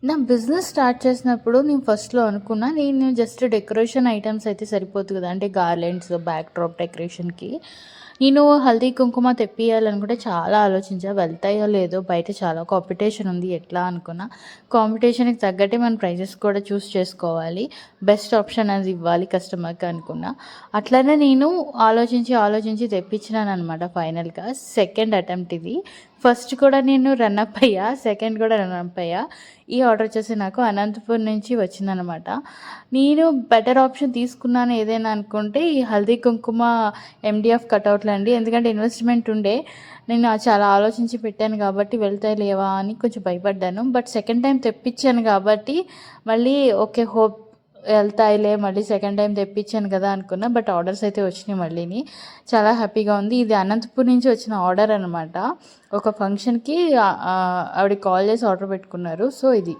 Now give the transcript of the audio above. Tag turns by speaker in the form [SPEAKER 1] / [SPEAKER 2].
[SPEAKER 1] నా business start చేసినప్పుడు నేను ఫస్ట్‌లో అనుకున్నా, నేను జస్ట్ డెకరేషన్ ఐటెమ్స్ అయితే సరిపోద్ది కదా! అంటే గార్లెండ్స్, బ్యాక్ డ్రాప్ డెకరేషన్‌కి. నేను హల్దీ, కుంకుమ తెప్పియాలనుకుంటే చాలా ఆలోచించా. వెళ్తాయో లేదో, బయట చాలా కాంపిటీషన్ ఉంది. ఎట్లా అనుకున్నా. కాంపిటీషన్‌కి తగ్గట్టే మన ప్రైజెస్ కూడా చేసుకోవాలి. బెస్ట్ ఆప్షన్ అది ఇవ్వాలి కస్టమర్‌కి అనుకున్నా. అట్లనే నేను ఆలోచించి తెప్పించినాననమాట ఫైనల్‌గా. సెకండ్ అటెంప్ట్ ఇది. ఫస్ట్ కూడా నేను రన్నప్ అయ్యా. సెకండ్ కూడా రన్నప్ అయ్యా. ఈ ఆర్డర్ వచ్చేసి నాకు అనంతపూర్ నుంచి వచ్చిందనమాట. నేను బెటర్ ఆప్షన్ తీసుకున్నాను ఏదైనా అనుకుంటే ఈ హల్దీ కుంకుమ ఎండీఎఫ్ కటౌట్లండి. ఎందుకంటే ఇన్వెస్ట్‌మెంట్ ఉండే. నేను చాలా ఆలోచించి పెట్టాను కాబట్టి వెళ్తాయా లేవా అని కొంచెం భయపడ్డాను. బట్ సెకండ్ టైమ్ తెప్పించాను కాబట్టి మళ్ళీ ఓకే. హోప్ వెళ్తాయిలే, మళ్ళీ సెకండ్ టైమ్ తెప్పించాను కదా అనుకున్నా. బట్ ఆర్డర్స్ అయితే వచ్చినాయి మళ్ళీని. చాలా హ్యాపీగా ఉంది. ఇది అనంతపూర్ నుంచి వచ్చిన ఆర్డర్ అనమాట. ఒక ఫంక్షన్‌కి ఆవిడ కాల్ చేసి ఆర్డర్ పెట్టుకున్నారు. సో ఇది.